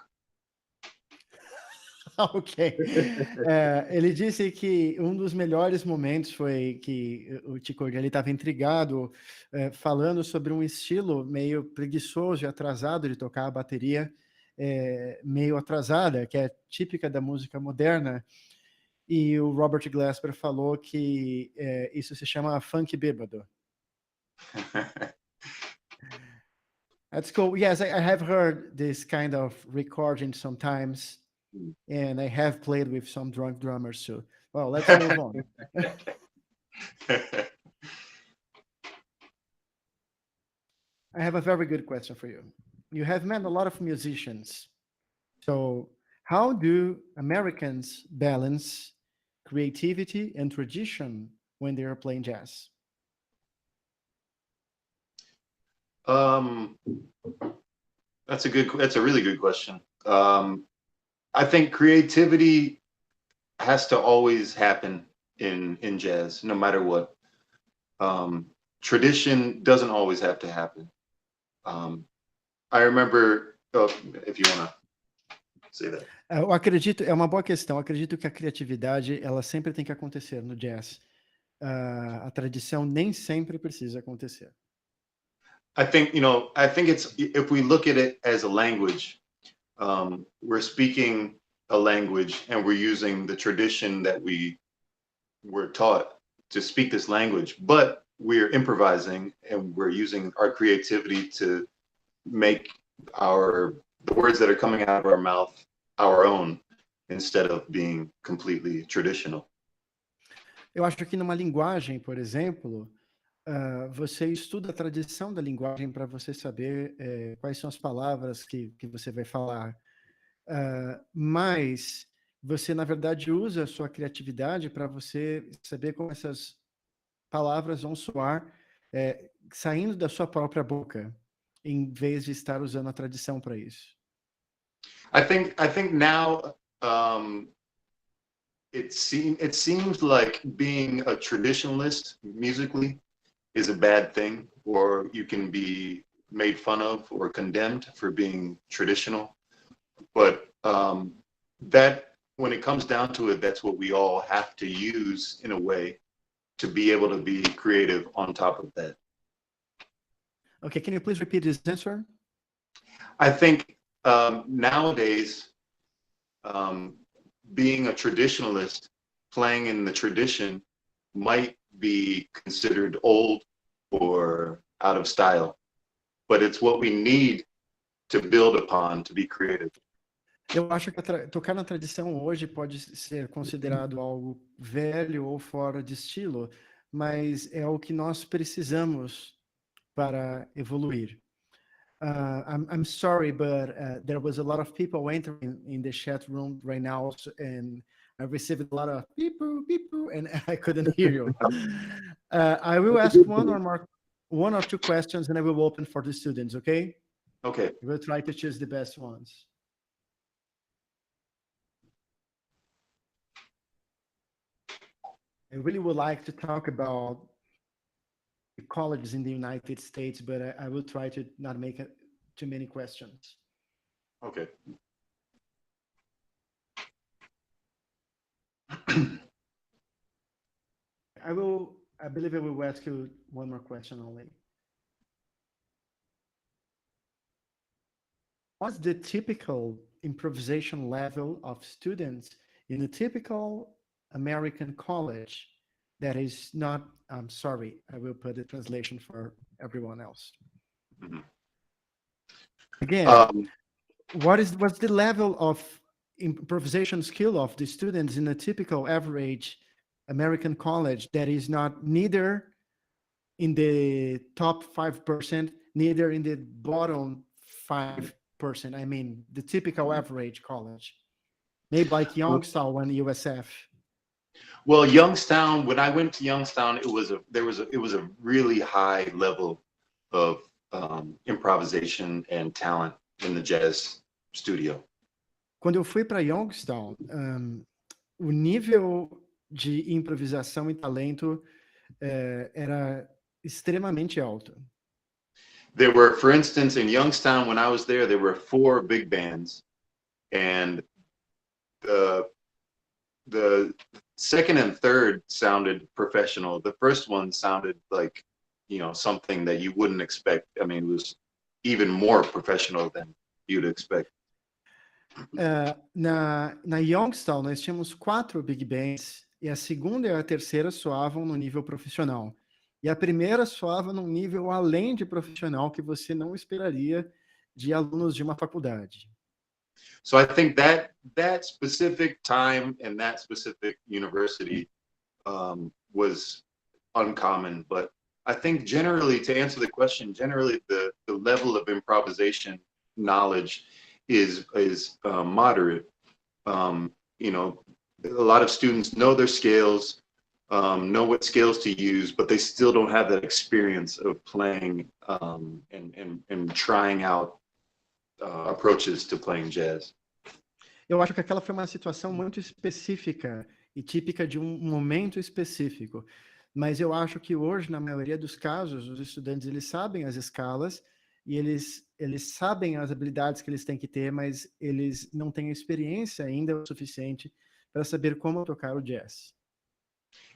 Ok. Ele disse que um dos melhores momentos foi que o Chick Corea estava intrigado, falando sobre um estilo meio preguiçoso e atrasado de tocar a bateria, meio atrasada, que é típica da música moderna. E o Robert Glasper falou que isso se chama funk bêbado. That's cool. Yes, I have heard this kind of recording sometimes. And I have played with some drunk drummers too. Well, let's move on. I have a very good question for you. You have met a lot of musicians. So how do Americans balance creativity and tradition when they are playing jazz? That's a really good question. I think creativity has to always happen in jazz, no matter what. Tradition doesn't always have to happen. I remember, if you want to say that. Eu acredito, é uma boa questão. Eu acredito que a criatividade, ela sempre tem que acontecer no jazz. A tradição nem sempre precisa acontecer. I think it's, if we look at it as a language, we're speaking a language and we're using the tradition that we were taught to speak this language, but we're improvising and we're using our creativity to make the words that are coming out of our mouth our own instead of being completely traditional. Eu acho que numa linguagem, por exemplo, você estuda a tradição da linguagem para você saber quais são as palavras que você vai falar. Mas você, na verdade, usa a sua criatividade para você saber como essas palavras vão soar saindo da sua própria boca, em vez de estar usando a tradição para isso. I think now it seems like being a traditionalist musically is a bad thing, or you can be made fun of or condemned for being traditional. But that, when it comes down to it, that's what we all have to use in a way to be able to be creative on top of that. Okay, can you please repeat this answer? I think nowadays, being a traditionalist, playing in the tradition, might be considered old or out of style, but it's what we need to build upon to be creative. Eu acho que tocar na tradição hoje pode ser considerado algo velho ou fora de estilo, mas é o que nós precisamos para evoluir. I'm sorry, but there was a lot of people entering in the chat room right now, and I received a lot of beep, beep, and I couldn't hear you. I will ask one or two questions, and I will open for the students, okay? Okay. We'll try to choose the best ones. I really would like to talk about the colleges in the United States, but I will try to not make too many questions. Okay. I believe I will ask you one more question only. What's the typical improvisation level of students in a typical American college that is not, I'm sorry, I will put the translation for everyone else. Mm-hmm. Again, what's the level of improvisation skill of the students in a typical average American college that is not neither in the top 5%, neither in the bottom 5%? I mean, the typical average college, maybe like Youngstown and USF. Well, Youngstown, when I went to Youngstown, it was a really high level of improvisation and talent in the jazz studio. Quando eu fui para Youngstown, o nível de improvisação e talento era extremamente alto. There were, for instance, in Youngstown, when I was there were 4 big bands, and the second and third sounded professional. The first one sounded like, something that you wouldn't expect. I mean, it was even more professional than you'd expect. Na Youngstown, nós tínhamos 4 big bands, e a segunda e a terceira soavam no nível profissional. E a primeira soava num nível além de profissional que você não esperaria de alunos de uma faculdade. So I think that specific time and that specific university was uncommon, but I think generally, to answer the question, generally the level of improvisation knowledge is moderate. a lot of students know their scales, know what scales to use, but they still don't have that experience of playing and trying out approaches to playing jazz. Eu acho que aquela foi uma situação muito específica e típica de um momento específico. Mas eu acho que hoje, na maioria dos casos, os estudantes eles sabem as escalas e eles sabem as habilidades que eles têm que ter, mas eles não têm experiência ainda o suficiente para saber como tocar o jazz.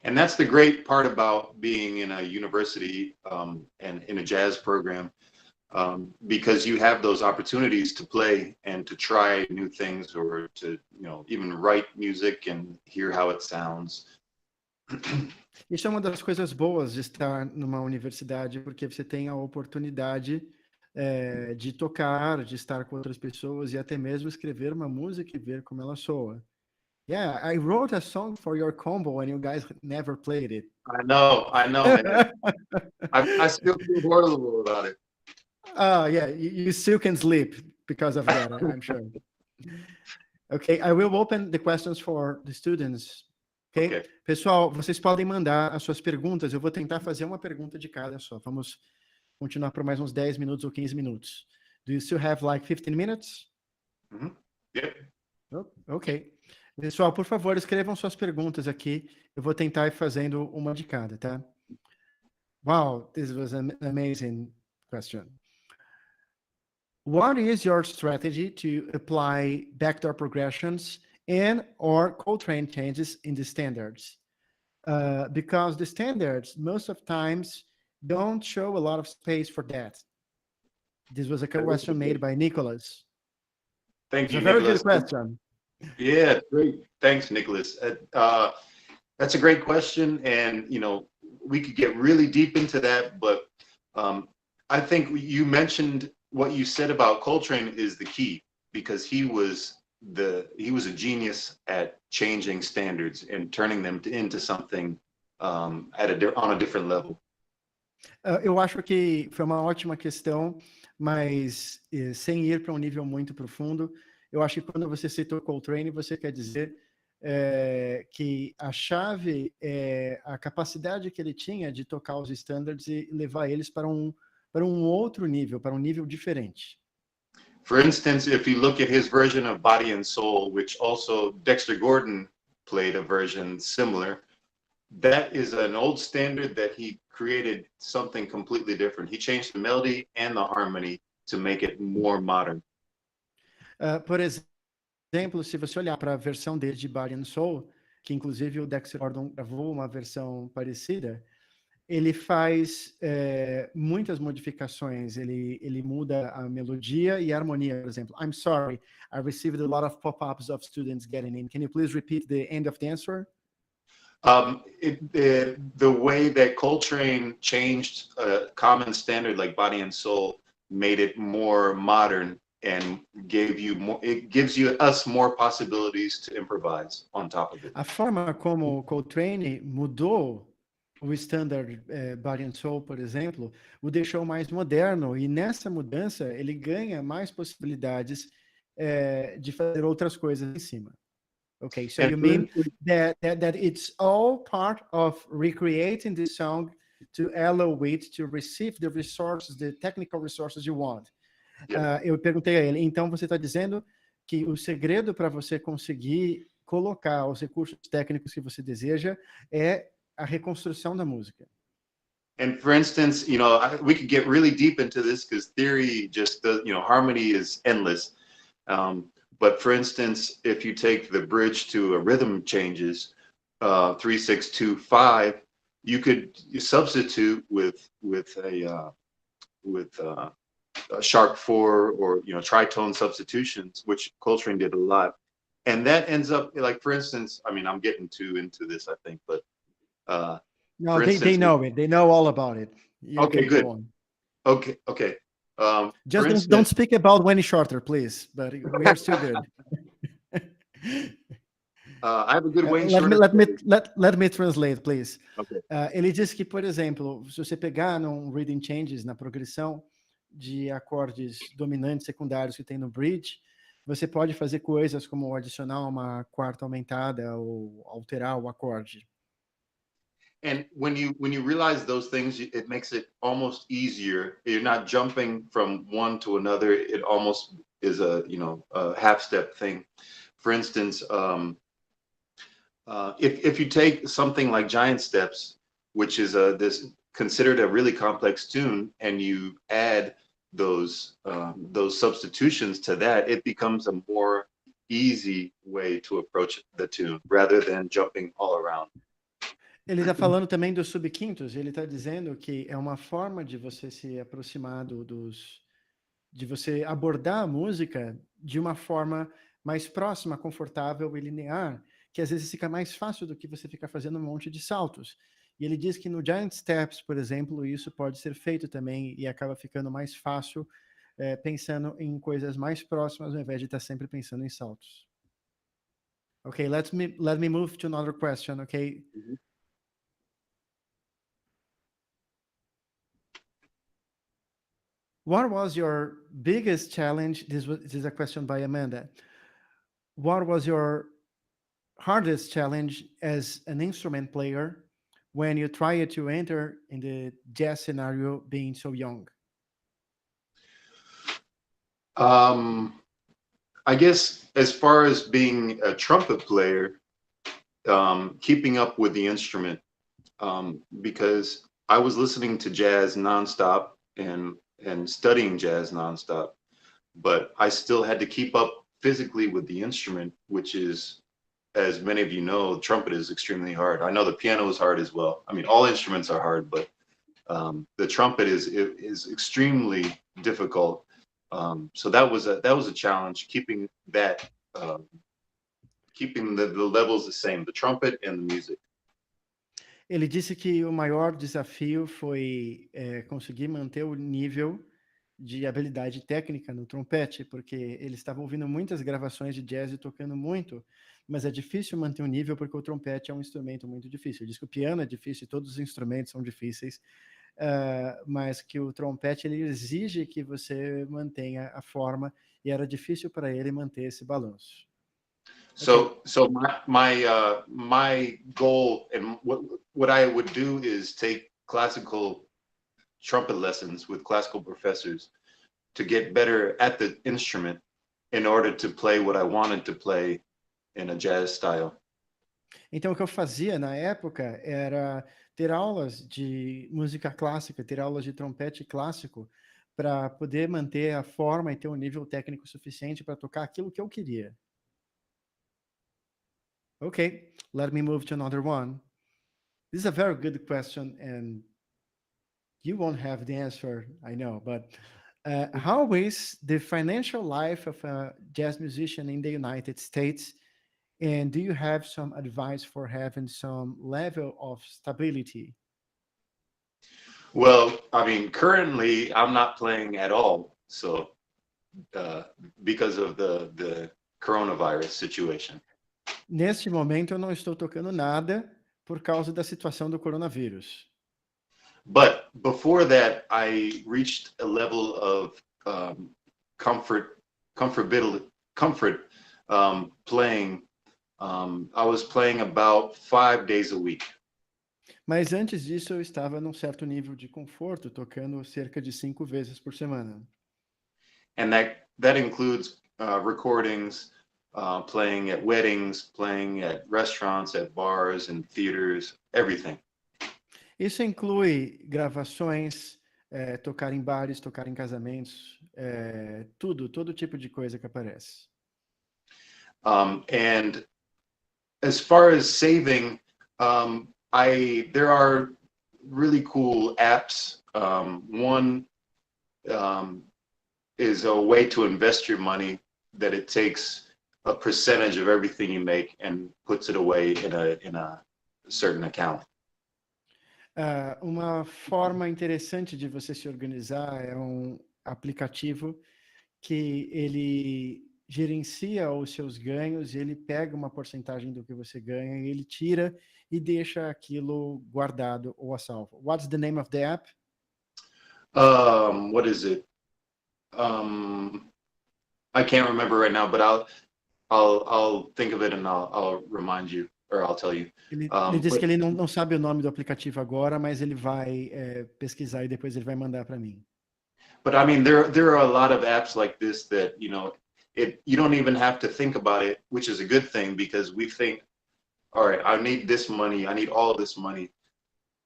And that's the great part about being in a university and in a jazz program, because you have those opportunities to play and to try new things, or to, even write music and hear how it sounds. Isso é uma das coisas boas de estar numa universidade, porque você tem a oportunidade de tocar, de estar com outras pessoas e até mesmo escrever uma música e ver como ela soa. Yeah, I wrote a song for your combo and you guys never played it. I know, man. I still feel horrible about it. Yeah, you still can sleep because of that, I'm sure. Okay, I will open the questions for the students. Okay? Pessoal, vocês podem mandar as suas perguntas. Eu vou tentar fazer uma pergunta de cada só. Vamos continuar por mais uns 10 minutos ou 15 minutos. Do you still have like 15 minutes? Yep. Oh, ok. Pessoal, por favor, escrevam suas perguntas aqui. Eu vou tentar ir fazendo uma de cada, tá? Wow, this was an amazing question. What is your strategy to apply backdoor progressions and or Coltrane changes in the standards? Because the standards, most of times, don't show a lot of space for that. This was a question made by Nicholas. Thank you, It's a very Nicholas. good question. Yeah, great. Thanks, Nicholas. That's a great question, and we could get really deep into that, but I think you mentioned what you said about Coltrane is the key, because he was a genius at changing standards and turning them into something on a different level. Eu acho que foi uma ótima questão, mas sem ir para um nível muito profundo, eu acho que quando você citou Coltrane, você quer dizer que a chave é a capacidade que ele tinha de tocar os standards e levar eles para um outro nível, para um nível diferente. For instance, if you look at his version of Body and Soul, which also Dexter Gordon played a version similar, that is an old standard that he created something completely different. He changed the melody and the harmony to make it more modern. Por exemplo, se você olhar para a versão dele de Body and Soul, que inclusive o Dexter Gordon gravou uma versão parecida, ele faz muitas modificações. Ele muda a melodia e a harmonia, por exemplo. I'm sorry, I received a lot of pop-ups of students getting in. Can you please repeat the end of the answer? The way that Coltrane changed a common standard like Body and Soul made it more modern and gives us more possibilities to improvise on top of it. A forma como Coltrane mudou o standard Body and Soul, por exemplo, o deixou mais moderno, e nessa mudança ele ganha mais possibilidades de fazer outras coisas em cima. Okay, so you mean that it's all part of recreating the song to allow it to receive the resources, the technical resources you want. Eu perguntei a ele, então você está dizendo que o segredo para você conseguir colocar os recursos técnicos que você deseja é a reconstrução da música. And for instance, we could get really deep into this because theory just does, harmony is endless. But for instance, if you take the bridge to a rhythm changes, 3-6-2-5, you could substitute with a sharp 4 or tritone substitutions, which Coltrane did a lot, and that ends up like, for instance, I mean, I'm getting too into this, I think, but no, they know it. They know all about it. Okay, good. Okay. Just don't speak about Wayne Shorter, please. But we are still good. I have a good Wayne Shorter. Let me translate, please. Okay. Ele disse que, por exemplo, se você pegar num reading changes na progressão de acordes dominantes secundários que tem no bridge, você pode fazer coisas como adicionar uma quarta aumentada ou alterar o acorde. And when you realize those things, it makes it almost easier. You're not jumping from one to another. It almost is a half step thing. For instance, if you take something like Giant Steps, which is this considered a really complex tune, and you add those substitutions to that, it becomes a more easy way to approach the tune rather than jumping all around. Ele está falando também dos subquintos, ele está dizendo que é uma forma de você se aproximar de você abordar a música de uma forma mais próxima, confortável e linear, que às vezes fica mais fácil do que você ficar fazendo um monte de saltos. E ele diz que no Giant Steps, por exemplo, isso pode ser feito também e acaba ficando mais fácil pensando em coisas mais próximas ao invés de estar sempre pensando em saltos. Okay, let me move to another question, okay? Mhm. What was your biggest challenge? This is a question by Amanda. What was your hardest challenge as an instrument player when you tried to enter in the jazz scenario being so young? I guess as far as being a trumpet player, keeping up with the instrument, because I was listening to jazz nonstop and studying jazz nonstop, but I still had to keep up physically with the instrument, which is, as many of you know, trumpet is extremely hard. I know the piano is hard as well. I mean, all instruments are hard, but the trumpet is extremely difficult. So that was a challenge, keeping that keeping the levels the same, the trumpet and the music. Ele disse que o maior desafio foi conseguir manter o nível de habilidade técnica no trompete, porque eles estavam ouvindo muitas gravações de jazz e tocando muito, mas é difícil manter o nível porque o trompete é um instrumento muito difícil. Ele diz que o piano é difícil, todos os instrumentos são difíceis, mas que o trompete ele exige que você mantenha a forma e era difícil para ele manter esse balanço. So my goal and what I would do is take classical trumpet lessons with classical professors to get better at the instrument in order to play what I wanted to play in a jazz style. Então, o que eu fazia na época era ter aulas de música clássica, ter aulas de trompete clássico, para poder manter a forma e ter um nível técnico suficiente para tocar aquilo que eu queria. Okay, let me move to another one. This is a very good question, and you won't have the answer, I know, but how is the financial life of a jazz musician in the United States? And do you have some advice for having some level of stability? Well, I mean, currently I'm not playing at all, so because of the coronavirus situation. Neste momento, eu não estou tocando nada por causa da situação do coronavírus. But before that, I reached a level of comfort playing. I was playing about 5 days a week. Mas antes disso, eu estava num certo nível de conforto, tocando cerca de 5 vezes por semana. And that includes recordings, playing at weddings, playing at restaurants, at bars and theaters, everything. Isso inclui gravações, tocar em bares, tocar em casamentos, todo tipo de coisa que aparece. And as far as saving, there are really cool apps. One is a way to invest your money that it takes a percentage of everything you make and puts it away in a certain account. Uma forma interessante de você se organizar é um aplicativo que ele gerencia os seus ganhos, e ele pega uma porcentagem do que você ganha, e ele tira e deixa aquilo guardado ou a salvo. What's the name of the app? What is it? I can't remember right now, but I'll think of it and I'll remind you or I'll tell you. Ele disse But que ele não sabe o nome do aplicativo agora, mas ele vai pesquisar e depois ele vai mandar para mim. I mean, there are a lot of apps like this that, you don't even have to think about it, which is a good thing because we think, all right, I need this money, I need all of this money.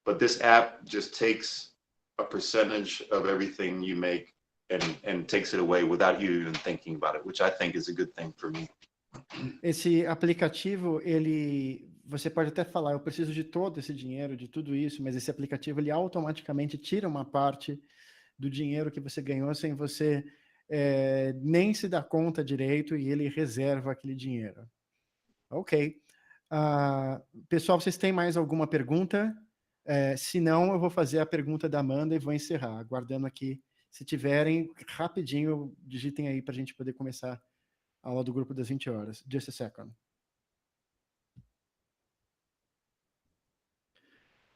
But this app just takes a percentage of everything you make and takes it away without you even thinking about it, which I think is a good thing for me. Esse aplicativo, você pode até falar, eu preciso de todo esse dinheiro, de tudo isso, mas esse aplicativo, ele automaticamente tira uma parte do dinheiro que você ganhou sem você nem se dar conta direito e ele reserva aquele dinheiro. Ok. Pessoal, vocês têm mais alguma pergunta? Se não, eu vou fazer a pergunta da Amanda e vou encerrar, aguardando aqui. Se tiverem, rapidinho, digitem aí para a gente poder começar a aula do grupo das 20 horas. Just a second.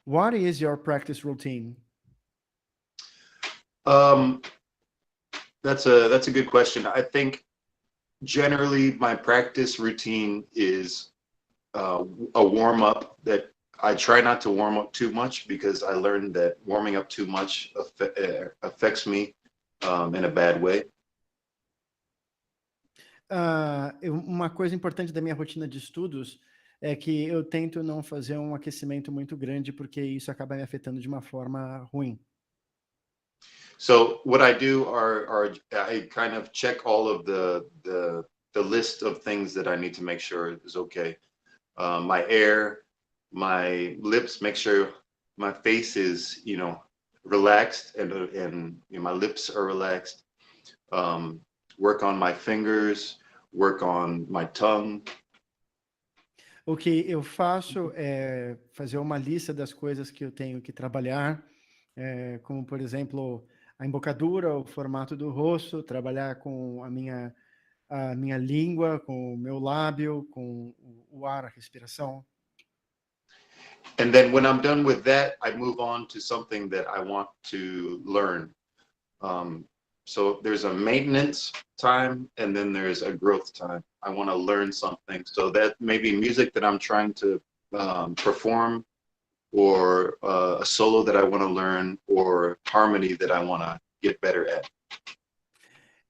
What is your practice routine? That's a good question. I think generally my practice routine is a warm up that I try not to warm up too much because I learned that warming up too much affects me in a bad way. Uma coisa importante da minha rotina de estudos é que eu tento não fazer um aquecimento muito grande porque isso acaba me afetando de uma forma ruim. So what I do are I kind of check all of the list of things that I need to make sure is okay. My air, my lips, make sure my face is, relaxed and my lips are relaxed. Work on my fingers, work on my tongue. O que eu faço é fazer uma lista das coisas que eu tenho que trabalhar, como, por exemplo, a embocadura, o formato do rosto, trabalhar com a minha língua, com o meu lábio, com o ar, a respiração. And then when I'm done with that, I move on to something that I want to learn. So there's a maintenance time and then there's a growth time. I want to learn something. So that may be music that I'm trying to perform, or a solo that I want to learn, or harmony that I want to get better at.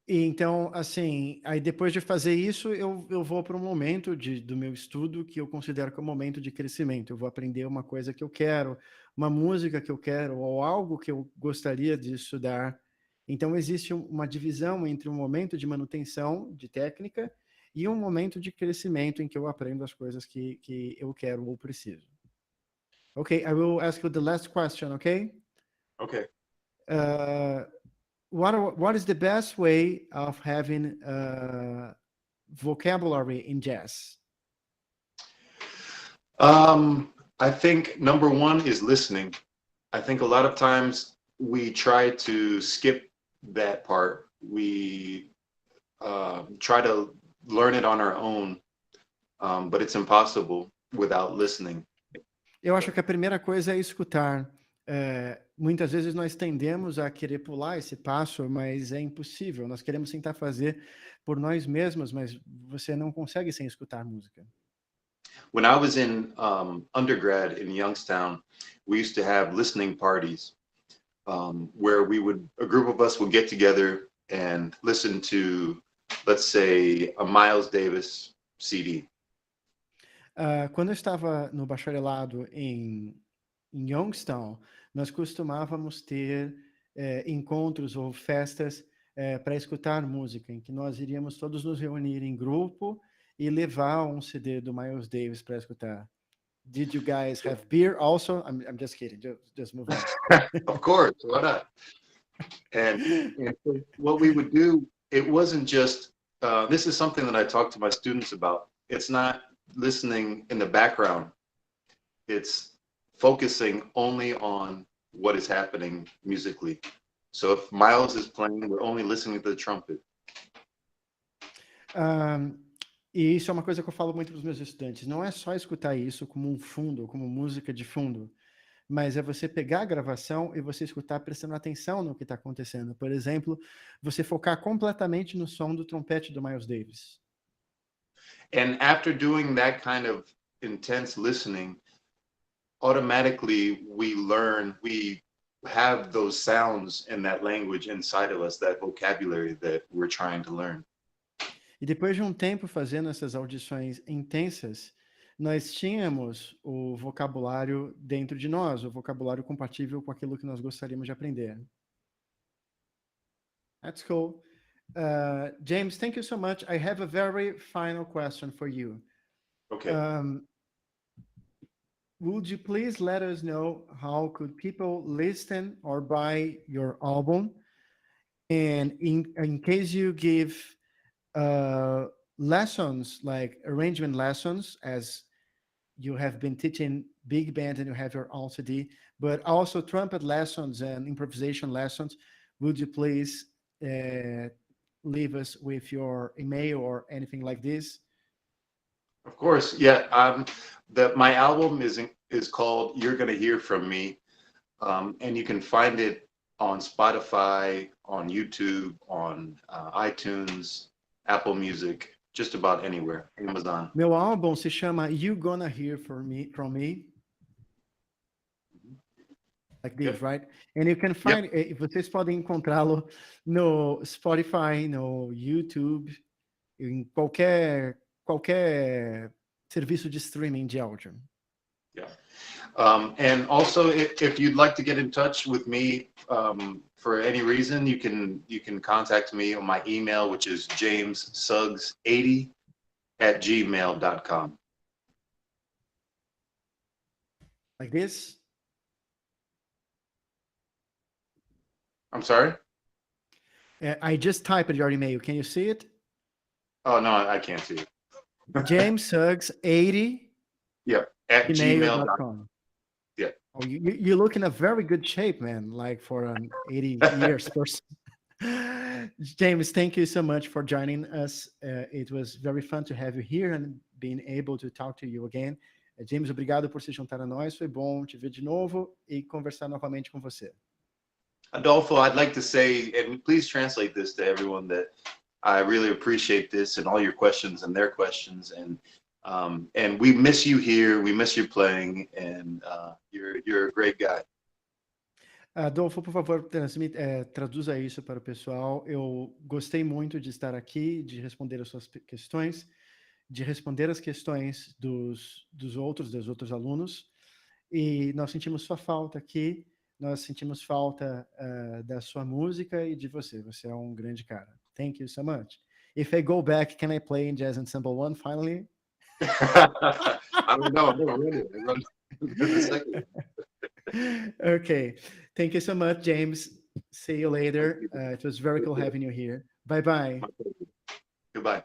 E então, assim, aí depois de fazer isso, eu vou para um momento do meu estudo que eu considero que é um momento de crescimento. Eu vou aprender uma coisa que eu quero, uma música que eu quero, ou algo que eu gostaria de estudar. Então, existe uma divisão entre um momento de manutenção de técnica e um momento de crescimento em que eu aprendo as coisas que eu quero ou preciso. Okay, I will ask you the last question, okay? Okay. What is the best way of having vocabulary in jazz? I think number one is listening. I think a lot of times we try to skip that part. We try to learn it on our own, but it's impossible without listening. Eu acho que a primeira coisa é escutar. Muitas vezes nós tendemos a querer pular esse passo, mas é impossível. Nós queremos tentar fazer por nós mesmos, mas você não consegue sem escutar música. When I was in undergrad in Youngstown, we used to have listening parties where a group of us would get together and listen to, let's say, a Miles Davis CD. Quando eu estava no bacharelado em Youngstown, nós costumávamos ter encontros ou festas para escutar música, em que nós iríamos todos nos reunir em grupo e levar um CD do Miles Davis para escutar. Did you guys have beer also? I'm just kidding. Just move on. Of course, why not? And what we would do, it wasn't just, this is something that I talk to my students about. It's not listening in the background. It's focusing only on what is happening musically. So if Miles is playing, we're only listening to the trumpet. E isso é uma coisa que eu falo muito para os meus estudantes. Não é só escutar isso como um fundo, como música de fundo, mas é você pegar a gravação e você escutar prestando atenção no que está acontecendo. Por exemplo, você focar completamente no som do trompete do Miles Davis. And after doing that kind of intense listening, automatically we learn, we have those sounds in that language inside of us, that vocabulary that we're trying to learn. E depois de um tempo fazendo essas audições intensas, nós tínhamos o vocabulário dentro de nós, o vocabulário compatível com aquilo que nós gostaríamos de aprender. That's cool. James, thank you so much. I have a very final question for you. Okay. Would you please let us know how could people listen or buy your album? And in case you give lessons, like arrangement lessons, as you have been teaching big band and you have your own CD, but also trumpet lessons and improvisation lessons, would you please leave us with your email or anything like this? Of course, yeah. My album is called "You're Gonna Hear From Me," and you can find it on Spotify, on YouTube, on iTunes, Apple Music, just about anywhere. Amazon. Meu álbum se chama "You Gonna Hear From Me," like this, right? And you can find, vocês podem encontrá-lo no Spotify, no YouTube, em qualquer serviço de streaming de áudio. Yeah. And also, if you'd like to get in touch with me for any reason, you can contact me on my email, which is jamessuggs80@gmail.com. Like this? I'm sorry? I just typed your email. Can you see it? Oh, no, I can't see it. jamessuggs80 at gmail.com. Yeah. Oh, you look in a very good shape, man, like for an 80 years person. James, thank you so much for joining us. It was very fun to have you here and being able to talk to you again. James, obrigado por se juntar a nós. Foi bom te ver de novo e conversar novamente com você. Adolfo, I'd like to say, and please translate this to everyone, that I really appreciate this and all your questions and their questions, and we miss you here. We miss you playing, and you're a great guy. Adolfo, por favor, traduza isso para o pessoal. Eu gostei muito de estar aqui, de responder as suas questões, de responder as questões dos outros alunos, e nós sentimos sua falta aqui, nós sentimos falta da sua música e de você. Você é um grande cara. Thank you so much. If I go back, can I play in Jazz Ensemble 1 finally? I don't know. Okay. Thank you so much, James. See you later. It was very cool having you here. Bye-bye. Goodbye.